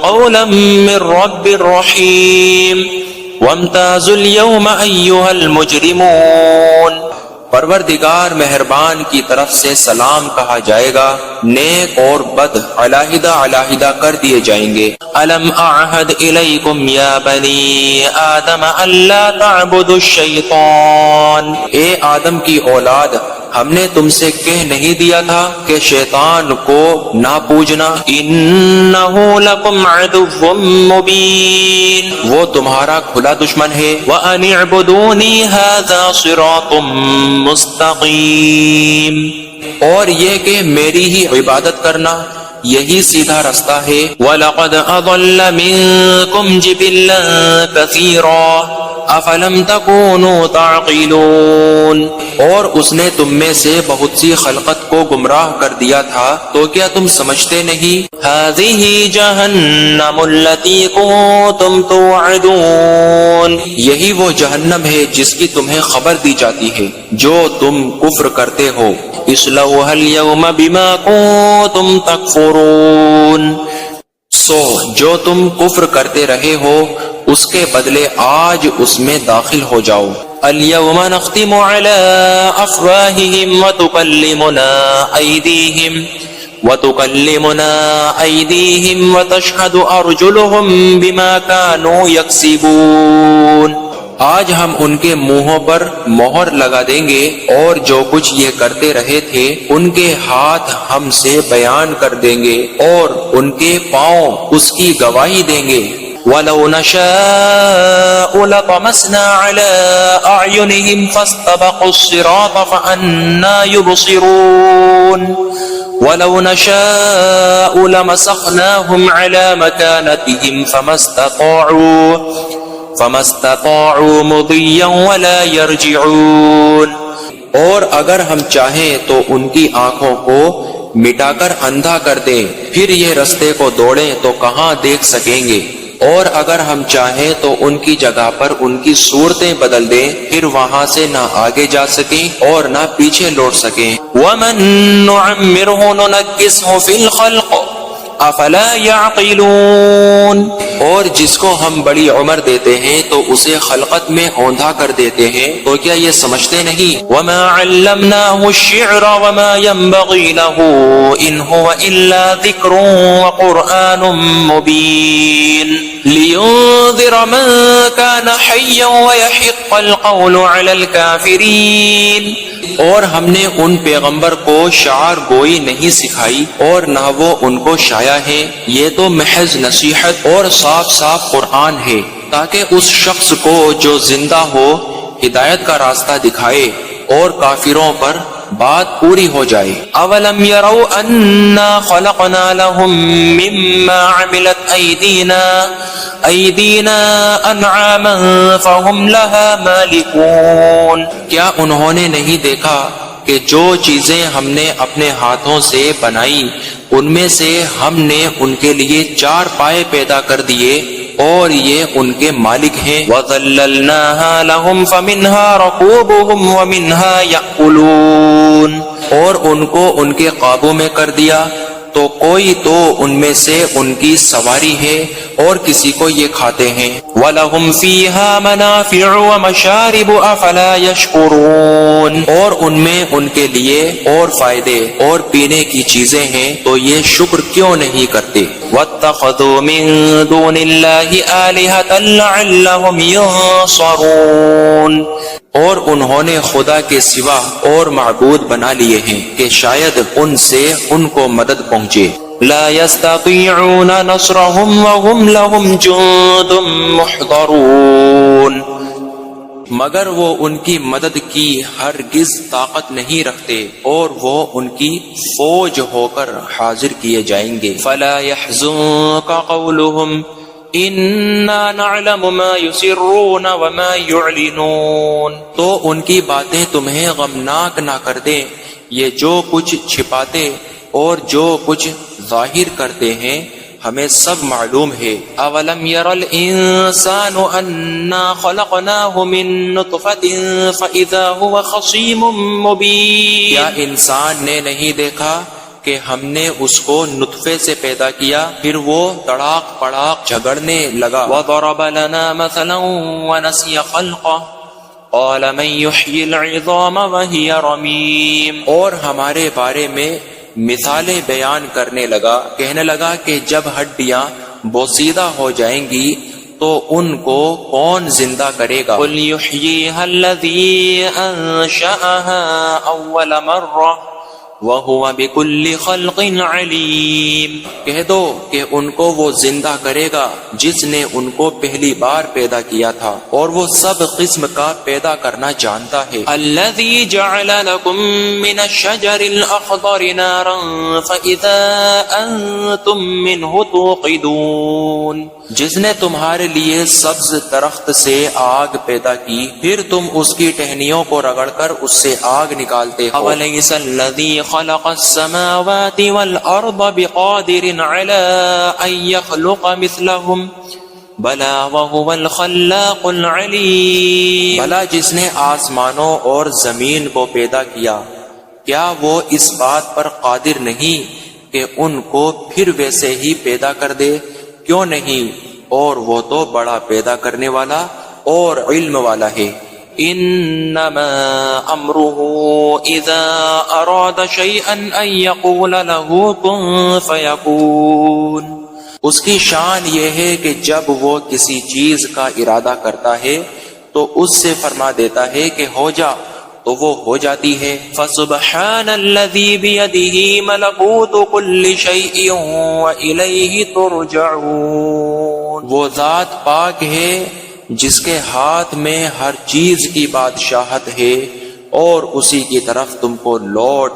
قولا من رب رحیم وامتازوا اليوم ایھا المجرمون۔ پروردگار مہربان کی طرف سے سلام کہا جائے گا، نیک اور بد علیحدہ علیحدہ کر دیے جائیں گے۔ الم اعہد الیکم یا بنی آدم الا تعبدوا الشیطان، اے آدم کی اولاد، ہم نے تم سے کہہ نہیں دیا تھا کہ شیطان کو نہ پوجنا، انہ لکم عدو مبین، وہ تمہارا کھلا دشمن ہے، وان اعبدونی ھذا صراط مستقیم، اور یہ کہ میری ہی عبادت کرنا یہی سیدھا رستہ ہے۔ وَلَقَدْ أَضَلَّ مِنكُمْ جِبِلًّا كَثِيرًا أَفَلَمْ تَكُونُوا تَعْقِلُونَ، اور اس نے تم میں سے بہت سی خلقت کو گمراہ کر دیا تھا، تو کیا تم سمجھتے نہیں؟ هَذِهِ جَهَنَّمُ الَّتِي كُنتُمْ تُوعَدُونَ، یہی وہ جہنم ہے جس کی تمہیں خبر دی جاتی ہے جو تم کفر کرتے ہو۔ اصلوها اليوم بما كنتم تكفرون، سو جو تم کفر کرتے رہے ہو اس کے بدلے آج اس میں داخل ہو جاؤ۔ اليوم نختم على افواههم وتكلمنا ايديهم وتشهد ارجلهم بما كانوا يكسبون، آج ہم ان کے منہوں پر مہر لگا دیں گے اور جو کچھ یہ کرتے رہے تھے ان کے ہاتھ ہم سے بیان کر دیں گے اور ان کے پاؤں اس کی گواہی دیں گے۔ وَلَوْ نَشَاءُ لَطَمَسْنَا عَلَىٰ أَعْيُنِهِمْ فَاسْتَبَقُوا الصِّرَاطَ فَأَنَّىٰ يُبْصِرُونَ وَلَوْ نَشَاءُ لَمَسَخْنَاهُمْ عَلَىٰ مَكَانَتِهِمْ فَمَا اسْتَطَاعُوا مُضِيًّا وَلَا يَرْجِعُونَ، اور اگر ہم چاہیں تو ان کی آنکھوں کو مٹا کر اندھا کر دیں، پھر یہ رستے کو دوڑیں تو کہاں دیکھ سکیں گے، اور اگر ہم چاہیں تو ان کی جگہ پر ان کی صورتیں بدل دیں، پھر وہاں سے نہ آگے جا سکیں اور نہ پیچھے لوٹ سکیں۔ وَمَن نُعَمِّرْهُ نُنَكِّسْهُ فِي الْخَلْقِ افلا يعقلون، اور جس کو ہم بڑی عمر دیتے ہیں تو اسے خلقت میں اوندھا کر دیتے ہیں، تو کیا یہ سمجھتے نہیں؟ وما علمناه الشعر وما ينبغي له ان هو الا ذکر وقرآن مبین لينذر من كان حيا ويحق القول على الكافرین، اور ہم نے ان پیغمبر کو شعر گوئی نہیں سکھائی اور نہ وہ ان کو شایا ہے، یہ تو محض نصیحت اور صاف صاف قرآن ہے تاکہ اس شخص کو جو زندہ ہو ہدایت کا راستہ دکھائے اور کافروں پر بات پوری ہو جائے۔ اولم يروا انا خلقنا لهم مما عملت ایدینا انعاما فهم لها مالکون، کیا انہوں نے نہیں دیکھا کہ جو چیزیں ہم نے اپنے ہاتھوں سے بنائی ان میں سے ہم نے ان کے لیے چار پائے پیدا کر دیے اور یہ ان کے مالک ہیں۔ وَذَلَّلْنَاهَا لَهُمْ فَمِنْهَا رَكُوبُهُمْ وَمِنْهَا يَأْكُلُونَ، اور ان کو ان کے قابو میں کر دیا، تو کوئی تو ان میں سے ان کی سواری ہے اور کسی کو یہ کھاتے ہیں۔ وَلَهُمْ فِيهَا مَنَافِعُ وَمَشَارِبُ أَفَلَا يَشْكُرُونَ، اور ان میں ان کے لیے اور فائدے اور پینے کی چیزیں ہیں تو یہ شکر کیوں نہیں کرتے۔ وَاتَّخَذُوا مِن دُونِ اللَّهِ آلِهَةً لَعَلَّهُمْ يَنصَرُونَ، اور انہوں نے خدا کے سوا اور معبود بنا لیے ہیں کہ شاید ان سے ان کو مدد پہنچے۔ لا يستطيعون نصرهم وهم لهم جند محضرون، مگر وہ ان کی مدد کی ہرگز طاقت نہیں رکھتے اور وہ ان کی فوج ہو کر حاضر کیے جائیں گے۔ فلا يحزنك قولهم انا نعلم ما يسرون وما يعلنون، تو ان کی باتیں تمہیں غمناک نہ کر دیں، یہ جو کچھ چھپاتے اور جو کچھ ظاہر کرتے ہیں ہمیں سب معلوم ہے۔ اولم یر الانسان انا خلقناه من نطفة فاذا هو خصیم مبین، کیا انسان نے نہیں دیکھا کہ ہم نے اس کو نطفے سے پیدا کیا، پھر وہ تڑاک پڑاک جھگڑنے لگا۔ وَضَرَبَ لَنَا مَثَلًا وَنَسِيَ خَلْقَهُ قَالَ مَن يُحْيِي الْعِظَامَ وَهِيَ رَمِيمٌ، اور ہمارے بارے میں مثالیں بیان کرنے لگا، کہنے لگا کہ جب ہڈیاں بوسیدہ ہو جائیں گی تو ان کو کون زندہ کرے گا؟ قُلْ يُحْيِيهَا الَّذِي أَنشَأَهَا أَوَّلَ مَرَّةٍ وَهُوَ بِكُلِّ خَلْقٍ عَلِيمٌ، کہہ دو کہ ان کو وہ زندہ کرے گا جس نے ان کو پہلی بار پیدا کیا تھا، اور وہ سب قسم کا پیدا کرنا جانتا ہے۔ الَّذِي جَعَلَ لَكُم مِّنَ الشَّجَرِ الْأَخْضَرِ نَارًا فَإِذَا أَنتُم مِّنْهُ تُوقِدُونَ، جس نے تمہارے لیے سبز درخت سے آگ پیدا کی، پھر تم اس کی ٹہنیوں کو رگڑ کر اس سے آگ نکالتے ہو۔ أَوَلَيْسَ الَّذِي خَلَقَ السَّمَاوَاتِ وَالْأَرْضَ بِقَادِرٍ عَلَىٰ أَن يَخْلُقَ مِثْلَهُمْ بَلَىٰ وَهُوَ الْخَلَّاقُ الْعَلِيمُ، بھلا جس نے آسمانوں اور زمین کو پیدا کیا، کیا وہ اس بات پر قادر نہیں کہ ان کو پھر ویسے ہی پیدا کر دے؟ کیوں نہیں، اور وہ تو بڑا پیدا کرنے والا اور علم والا ہے۔ انما امره اذا اراد شيئا ان يقول له كن فيكون، اس کی شان یہ ہے کہ جب وہ کسی چیز کا ارادہ کرتا ہے تو اس سے فرما دیتا ہے کہ ہو جا، تو وہ ہو جاتی ہے۔ فسبحان الذي بيده ملكوت كل شيء وإليه ترجعون، وہ ذات پاک ہے جس کے ہاتھ میں ہر چیز کی بادشاہت ہے اور اسی کی طرف تم کو لوٹ